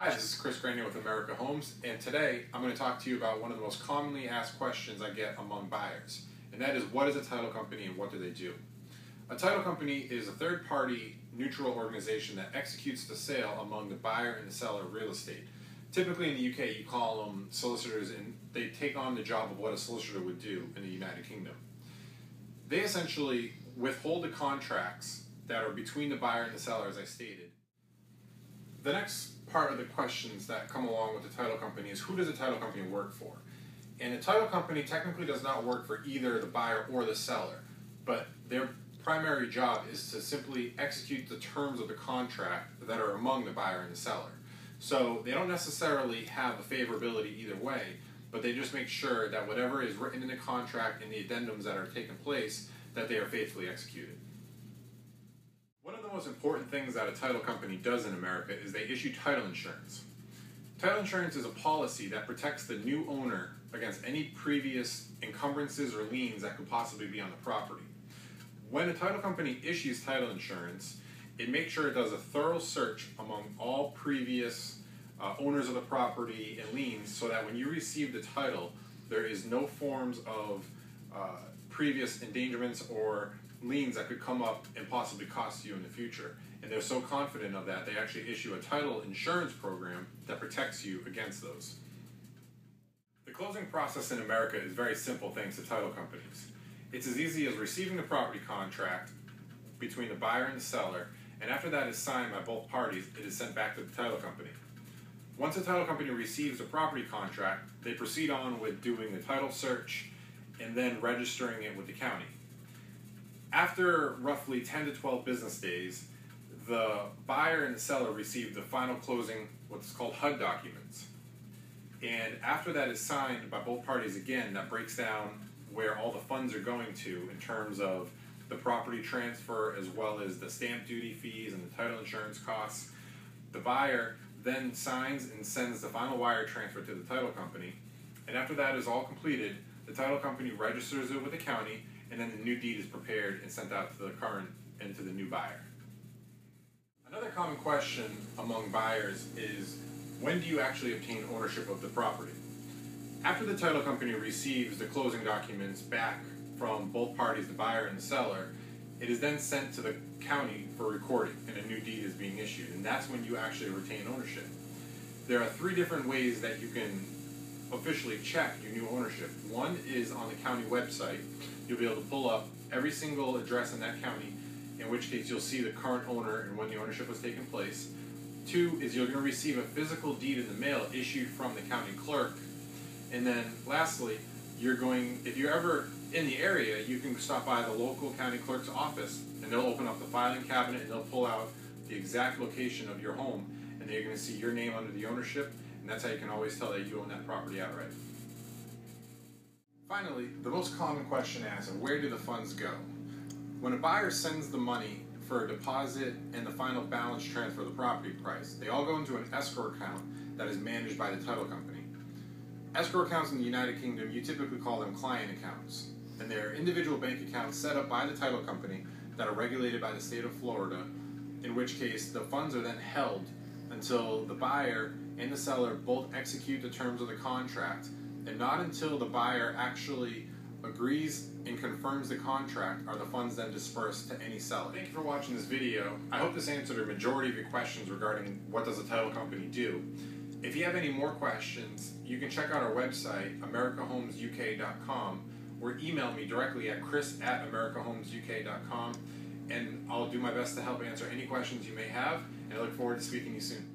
Hi, this is Chris Granier with America Homes, and today I'm going to talk to you about one of the most commonly asked questions I get among buyers, and that is, what is a title company and what do they do? A title company is a third-party neutral organization that executes the sale among the buyer and the seller of real estate. Typically in the UK you call them solicitors, and they take on the job of what a solicitor would do in the United Kingdom. They essentially withhold the contracts that are between the buyer and the seller, as I stated. The next part of the questions that come along with the title company is, who does a title company work for? And a title company technically does not work for either the buyer or the seller, but their primary job is to simply execute the terms of the contract that are among the buyer and the seller. So they don't necessarily have a favorability either way, but they just make sure that whatever is written in the contract and the addendums that are taking place, that they are faithfully executed. One of the most important things that a title company does in America is they issue title insurance. Title insurance is a policy that protects the new owner against any previous encumbrances or liens that could possibly be on the property. When a title company issues title insurance, it makes sure it does a thorough search among all previous owners of the property and liens, so that when you receive the title, there is no forms of previous endangerments or liens that could come up and possibly cost you in the future. And they're so confident of that, they actually issue a title insurance program that protects you against those. The closing process in America is very simple thanks to title companies. It's as easy as receiving the property contract between the buyer and the seller, and after that is signed by both parties, it is sent back to the title company. Once the title company receives the property contract, they proceed on with doing the title search and then registering it with the county. After roughly 10 to 12 business days, the buyer and the seller receive the final closing, what's called HUD documents. And after that is signed by both parties again, that breaks down where all the funds are going to in terms of the property transfer as well as the stamp duty fees and the title insurance costs. The buyer then signs and sends the final wire transfer to the title company. And after that is all completed, the title company registers it with the county, and then the new deed is prepared and sent out to the current and to the new buyer. Another common question among buyers is, when do you actually obtain ownership of the property? After the title company receives the closing documents back from both parties, the buyer and the seller, it is then sent to the county for recording and a new deed is being issued, and that's when you actually retain ownership. There are three different ways that you can officially check your new ownership. One is on the county website. You'll be able to pull up every single address in that county, in which case you'll see the current owner and when the ownership was taking place. Two is you're going to receive a physical deed in the mail issued from the county clerk. And then lastly, if you're ever in the area, you can stop by the local county clerk's office and they'll open up the filing cabinet and they'll pull out the exact location of your home, and they're going to see your name under the ownership, and that's how you can always tell that you own that property outright. Finally, the most common question asked is, where do the funds go? When a buyer sends the money for a deposit and the final balance transfer of the property price, they all go into an escrow account that is managed by the title company. Escrow accounts in the United Kingdom, you typically call them client accounts, and they're individual bank accounts set up by the title company that are regulated by the state of Florida, in which case the funds are then held until the buyer and the seller both execute the terms of the contract, and not until the buyer actually agrees and confirms the contract are the funds then dispersed to any seller. Thank you for watching this video. I hope this answered a majority of your questions regarding what does a title company do. If you have any more questions, you can check out our website, americahomesuk.com, or email me directly at chris@americahomesuk.com, and I'll do my best to help answer any questions you may have, and I look forward to speaking to you soon.